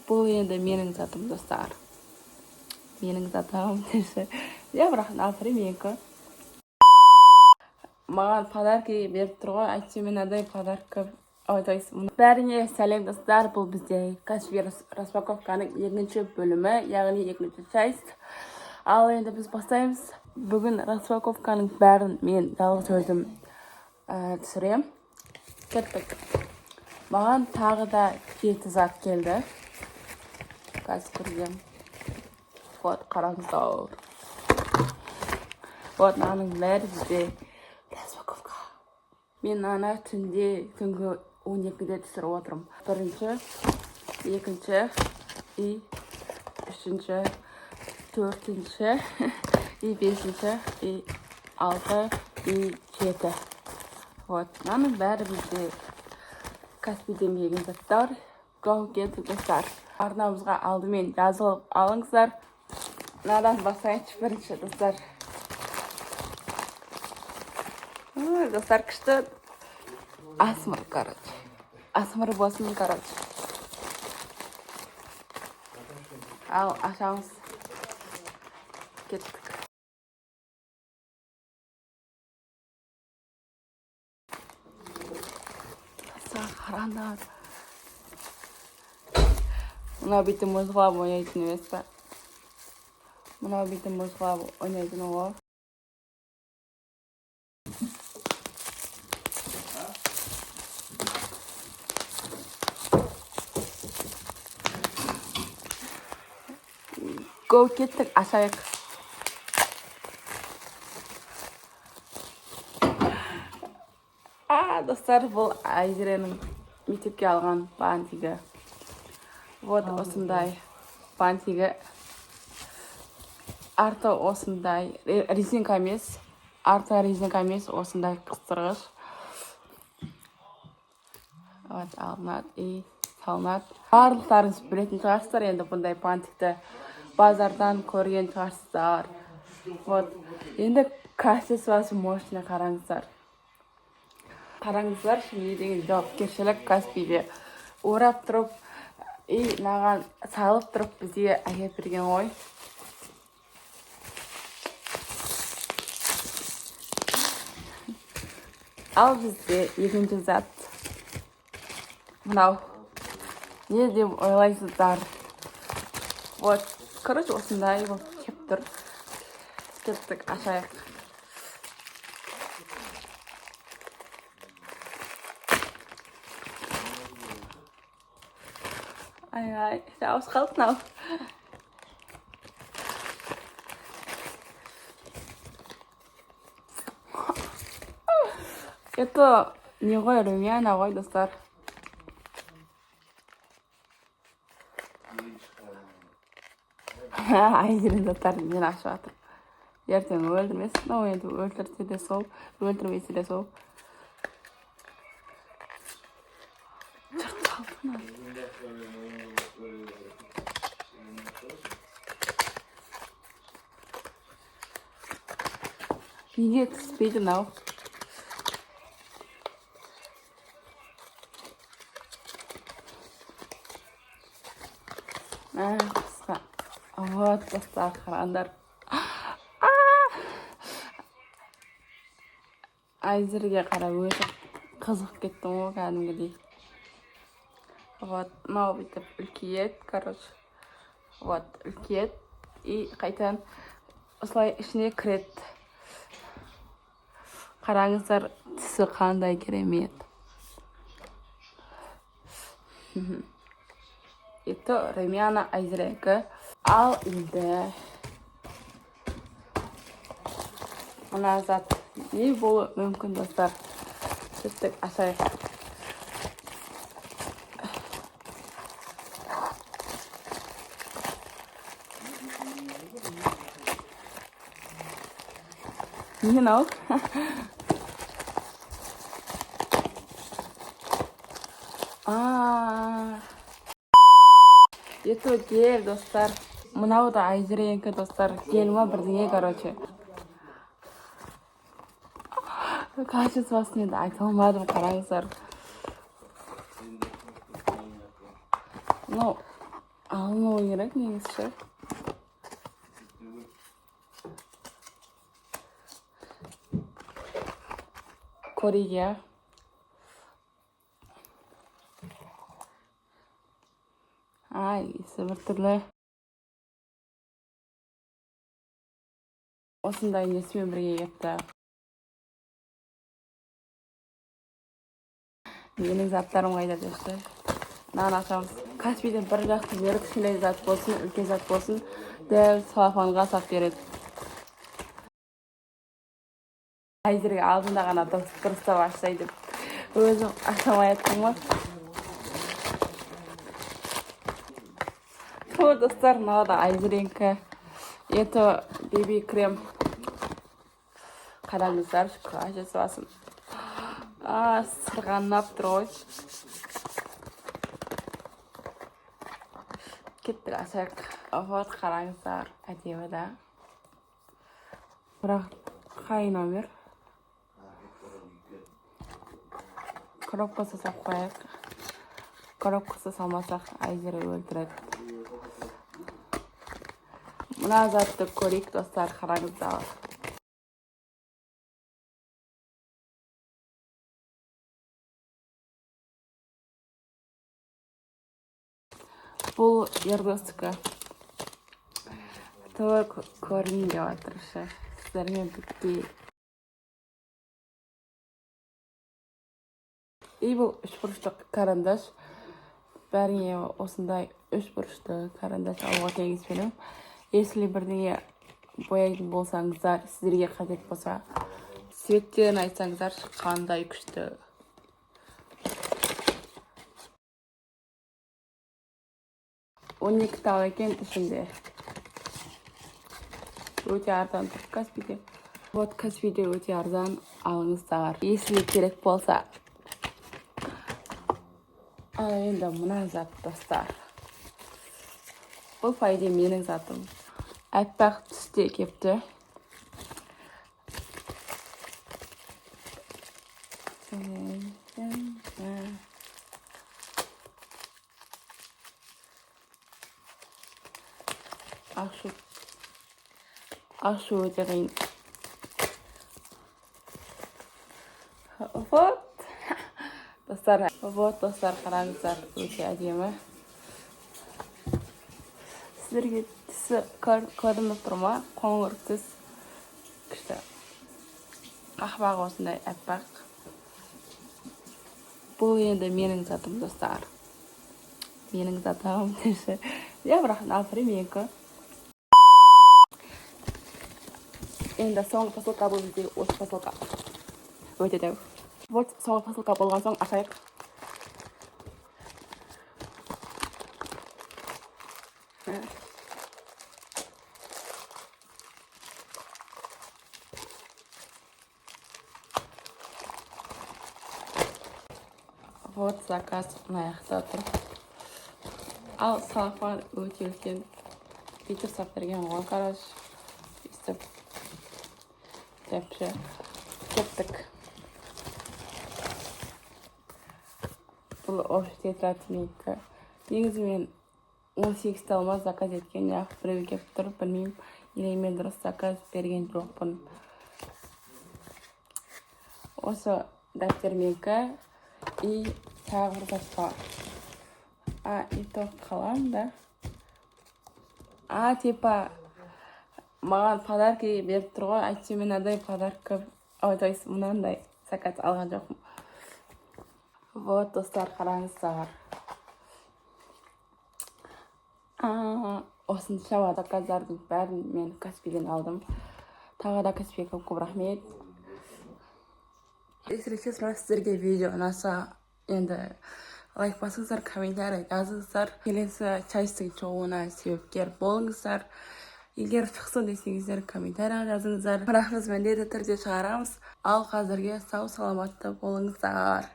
Бұл енді менің затым, достар. Менің затым десе. Я бірақ алпыры менікі. Маған подарки беріп тұр ғой, айтшы мен адай подарка ойдайсың. Бәріне сәлем, достар. Бұл бізде кәсіби распаковканың екінші бөлімі, яғни екінші часть. Ал енді біз бастаймыз. Бүгін распаковканың бәрін мен жалғыз өзім түсірем. Кеттік. Маған тағы да 7 зат келді. Қазір көргем. Вот, қараңыздар. Вот, мынаның бәрі бізде распаковка. Мен ана түнгі 12-де түсіріп отырмын. Бірінші, екінші, и үшінші, төртінші, и бесінші, и алты, и жеті. Вот, мынаның бәрі бізде Каспийден келген заттар. Go get достар. Арнамызға алдымен жазылып алыңыздар. Мынадан бастайыншы бірінші, достар. Достар, күшті асмыр, короче. Асмыр болсын, короче. Ал, ашамыз. Кеттік. Қараңдар. Мынау бүйтіп мұзғылап ойнайтын емес па? Мынау бүйтіп мұзғылап ойнайтын ғой. Go кеттік, ашайық. Достар, бұл Айзеренің мектепке алған бантигі. Вот осындай бантигі. Арты осындай резинка емес. Арты резинка емес, осындай қыстырғыш. Вот, алынады и салынады. Барлықтарыңыз білетін шығарсыздар, енді бұндай бантикті базардан көрген шығарсыздар. Вот, енді качествосы мощный, қараңыздар. Қараңыздар, не деген жауапкершілік Каспийде орап тұрып, и маған салып тұрып бізге әкеліп берген ғой. Ал бізде екінші зат. Мынау. Не деп ойлайсыздар? Вот, короче, осындай болып кеп тұр. Кеттік, ашайық. Ай, жауыз қалды мынау. Это не ғой, румяна ғой, достар. Айзерен заттарын мен ашып жатыр. Ертең өлдірмесін, но енді өлтірсе де сол, өлтірмесе де сол. Неге түспейді мынау? Қысқа. Вот, достар, қараңдар. Айзерге қара өте қызық кеттім ғой, кәдімгідей. Вот, мынау бүйтіп үлкейет, короче. Вот, үлкейет. И қайтан осылай ішіне кірет. Қараңыздар, түсі қандай керемет. Это румяна Айзеренікі. Ал енді мына зат не болуы мүмкін, достар? Кеттік, ашайық. Не мынау? Это гель, достар. Мынау да Айзеренікі, достар. Гель ма бірдеңе, короче. Качествосын енді айта алмадым, қараңыздар. Мынау алынуы керек негізі. Корея. Исі бір түрлі. Осындай несімен бірге кетті. Менің заттарым қайда дешті. Мынаны ашамыз. Каспийден бір жақты бері кішкене зат болсын, үлкен зат болсын, дәл салафанға сап береді. Айзерге алдында ғана дұрыстап ашсай деп. Өзім ашамай аттым ма? Достар, мынау да Айзеренкі. Это беби крем. Қараңыздар, қажет басын. Сырғанап тұр ғой. Кеттік ашайық. Вот қараңыздар, әдемі да. Бірақ қай номер? Коробкасы сап қояйық. Коробкасы салмасақ Айзері өлтіреді. Мына затты көрейік, достар, қараңыздар. Бұл ердостікі. Той көрін деп атыршы. Сіздермен бітті. Бұл 3 бұрыштық карандаш. Бәріне осындай 3 бұрышты карандаш алуға кеңес берем. Если бірдеңе бояйтын болсаңыздар, сіздерге қажет болса, светтерін айтсаңыздар, қандай күшті. Он 12 тал екен ішінде. Өте арзан тұр Каспийде. Вот Каспийде өте арзан, алыңыздар. Если керек болса. Ал енді мына зат, достар. Бұл пайде менің затым. Әппақ түсте кепті. Ашу өте қиын. Вот. Достар, қараңыздар, өте әдемі. Сіздерге түсі көрініп тұр ма? Қоңыр түс. Күшті. Қақпақ осындай әппақ. Бұл енді менің затым, достар. Менің затым. Я бірақ например, менікі. Енді соңғы посылка бұл бізде осы посылка. Өте дәу. Вот соңғы посылка болған соң ашайық. Вот заказ мына тұр. Ал салфан өте үлкен. Питер сап берген ғой, қараш. Истіп. Тәпші. Кеттік. Бұл ош тетрат менікі. Негізі мен 18 талма заказ еткен, яқ біреу кеп тұр, білмеймін. Или мен дұрыс заказ берген жоқпын. Осы дәптер менікі. И тағы бір затқа. И то қалам да. Типа маған подарки беріп тұр ғой. Айтшы мен адай подарка. То есть мұнандай заказ алған жоқпын. Вот, достар, қараңыздар. Осыншама заказдардың бәрін мен Каспийден алдым. Тағы да Каспийге көп рахмет. Если честно, сіздерге видео ұнаса, енді лайк басыңыздар, комментарий жазыңыздар. Келесі чайстың шығуына себепкер болыңыздар. Егер шықсын десеңіздер, комментарий жазыңыздар. Рахмет, міндетті түрде шығарамыз. Ал қазірге сау саламатты болыңыздар.